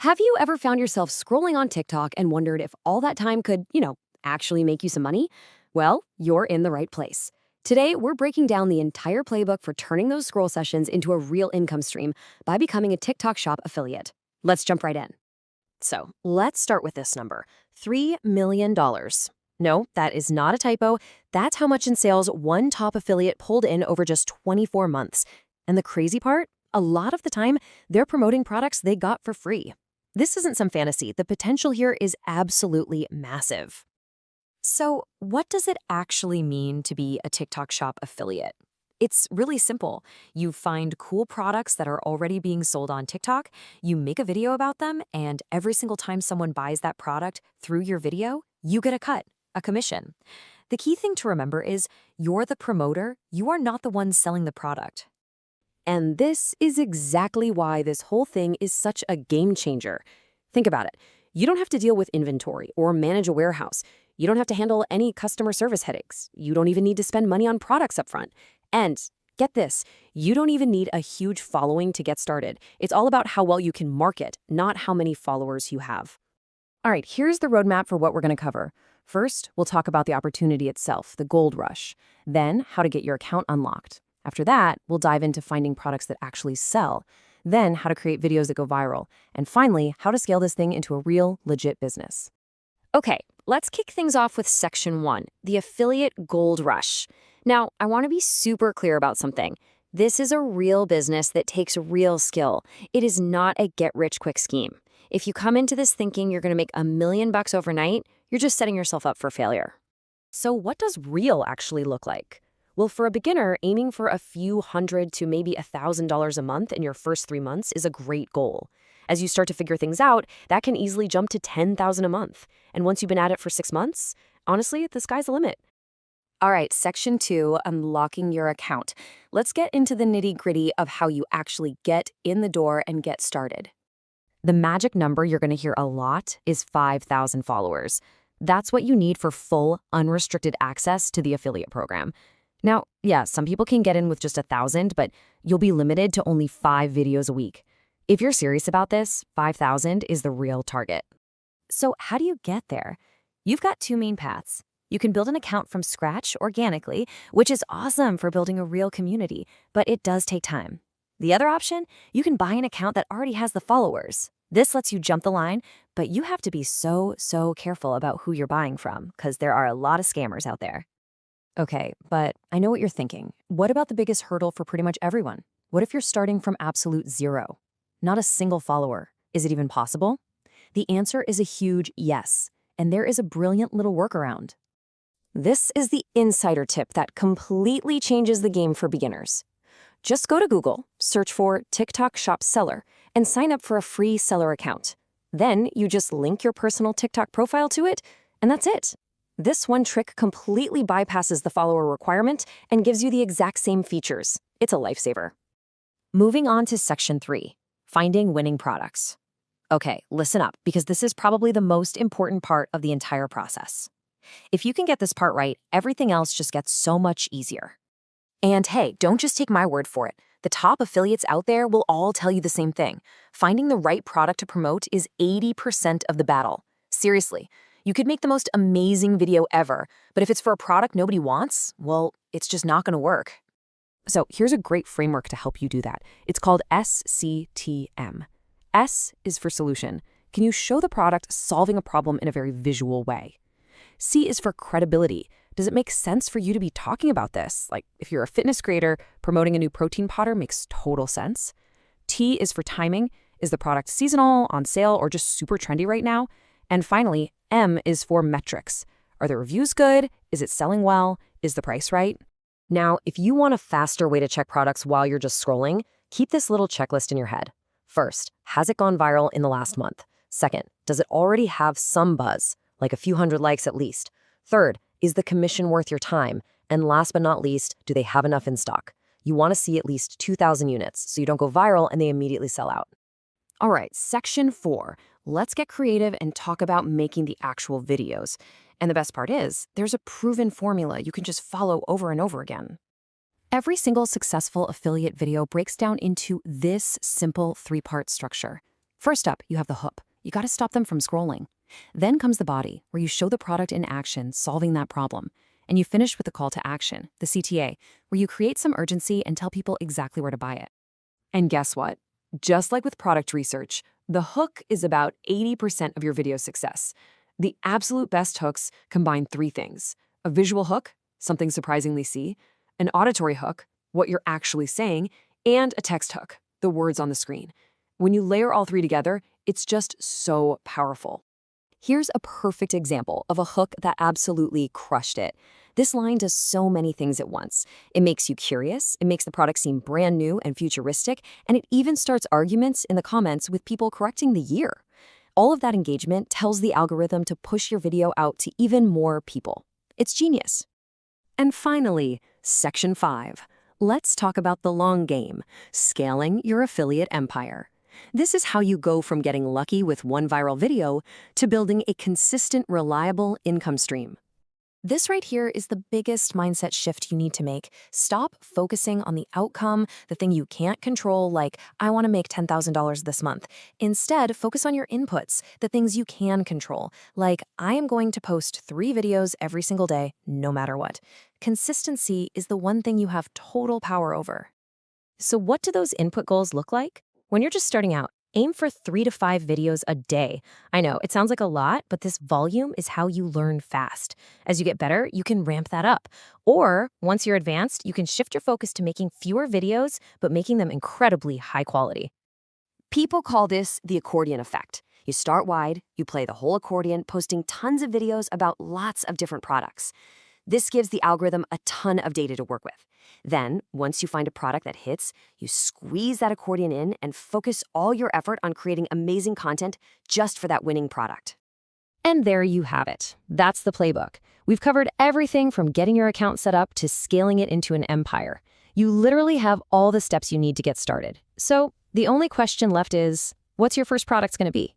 Have you ever found yourself scrolling on TikTok and wondered if all that time could, actually make you some money? Well, you're in the right place. Today, we're breaking down the entire playbook for turning those scroll sessions into a real income stream by becoming a TikTok Shop affiliate. Let's jump right in. So, let's start with this number, $3 million. No, that is not a typo. That's how much in sales one top affiliate pulled in over just 24 months. And the crazy part? A lot of the time, they're promoting products they got for free. This isn't some fantasy. The potential here is absolutely massive. So, what does it actually mean to be a TikTok Shop affiliate? It's really simple. You find cool products that are already being sold on TikTok, you make a video about them, and every single time someone buys that product through your video, you get a cut, a commission. The key thing to remember is you're the promoter, you are not the one selling the product. And this is exactly why this whole thing is such a game changer. Think about it. You don't have to deal with inventory or manage a warehouse. You don't have to handle any customer service headaches. You don't even need to spend money on products up front. And get this, you don't even need a huge following to get started. It's all about how well you can market, not how many followers you have. All right, here's the roadmap for what we're going to cover. First, we'll talk about the opportunity itself, the gold rush. Then, how to get your account unlocked. After that, we'll dive into finding products that actually sell. Then, how to create videos that go viral. And finally, how to scale this thing into a real, legit business. Okay, let's kick things off with Section 1, the affiliate gold rush. Now, I want to be super clear about something. This is a real business that takes real skill. It is not a get-rich-quick scheme. If you come into this thinking you're going to make $1 million overnight, you're just setting yourself up for failure. So what does real actually look like? Well, for a beginner, aiming for a few hundred to maybe $1,000 a month in your first 3 months is a great goal. As you start to figure things out, that can easily jump to $10,000 a month. And once you've been at it for 6 months, honestly, the sky's the limit. All right, Section 2, unlocking your account. Let's get into the nitty-gritty of how you actually get in the door and get started. The magic number you're going to hear a lot is 5,000 followers. That's what you need for full, unrestricted access to the affiliate program. Now, yeah, some people can get in with just 1,000, but you'll be limited to only 5 videos a week. If you're serious about this, 5,000 is the real target. So how do you get there? You've got 2 main paths. You can build an account from scratch organically, which is awesome for building a real community, but it does take time. The other option, you can buy an account that already has the followers. This lets you jump the line, but you have to be so careful about who you're buying from, because there are a lot of scammers out there. Okay, but I know what you're thinking. What about the biggest hurdle for pretty much everyone? What if you're starting from absolute zero? Not a single follower. Is it even possible? The answer is a huge yes, and there is a brilliant little workaround. This is the insider tip that completely changes the game for beginners. Just go to Google, search for TikTok Shop Seller, and sign up for a free seller account. Then you just link your personal TikTok profile to it, and that's it. This one trick completely bypasses the follower requirement and gives you the exact same features. It's a lifesaver. Moving on to Section 3, finding winning products. Okay, listen up, because this is probably the most important part of the entire process. If you can get this part right, everything else just gets so much easier. And hey, don't just take my word for it. The top affiliates out there will all tell you the same thing. Finding the right product to promote is 80% of the battle. Seriously. You could make the most amazing video ever, but if it's for a product nobody wants, well, it's just not going to work. So here's a great framework to help you do that. It's called SCTM. S is for solution. Can you show the product solving a problem in a very visual way? C is for credibility. Does it make sense for you to be talking about this? Like, if you're a fitness creator, promoting a new protein powder makes total sense. T is for timing. Is the product seasonal, on sale, or just super trendy right now? And finally, M is for metrics. Are the reviews good? Is it selling well? Is the price right? Now, if you want a faster way to check products while you're just scrolling, keep this little checklist in your head. First, has it gone viral in the last month? Second, does it already have some buzz, like a few hundred likes at least? Third, is the commission worth your time? And last but not least, do they have enough in stock? You want to see at least 2,000 units so you don't go viral and they immediately sell out. All right, Section 4. Let's get creative and talk about making the actual videos. And the best part is, there's a proven formula you can just follow over and over again. Every single successful affiliate video breaks down into this simple 3-part structure. First up, you have the hook. You got to stop them from scrolling. Then comes the body, where you show the product in action, solving that problem. And you finish with the call to action, the CTA, where you create some urgency and tell people exactly where to buy it. And guess what? Just like with product research, the hook is about 80% of your video success. The absolute best hooks combine three things: a visual hook, something surprisingly see, an auditory hook, what you're actually saying, and a text hook, the words on the screen. When you layer all three together, it's just so powerful. Here's a perfect example of a hook that absolutely crushed it. This line does so many things at once. It makes you curious, it makes the product seem brand new and futuristic, and it even starts arguments in the comments with people correcting the year. All of that engagement tells the algorithm to push your video out to even more people. It's genius. And finally, Section 5. Let's talk about the long game, scaling your affiliate empire. This is how you go from getting lucky with one viral video to building a consistent, reliable income stream. This right here is the biggest mindset shift you need to make. Stop focusing on the outcome, the thing you can't control, like, I want to make $10,000 this month. Instead, focus on your inputs, the things you can control, like, I am going to post 3 videos every single day, no matter what. Consistency is the one thing you have total power over. So what do those input goals look like? When you're just starting out, aim for 3 to 5 videos a day. I know, it sounds like a lot, but this volume is how you learn fast. As you get better, you can ramp that up. Or, once you're advanced, you can shift your focus to making fewer videos, but making them incredibly high quality. People call this the accordion effect. You start wide, you play the whole accordion, posting tons of videos about lots of different products. This gives the algorithm a ton of data to work with. Then, once you find a product that hits, you squeeze that accordion in and focus all your effort on creating amazing content just for that winning product. And there you have it. That's the playbook. We've covered everything from getting your account set up to scaling it into an empire. You literally have all the steps you need to get started. So, the only question left is, what's your first product going to be?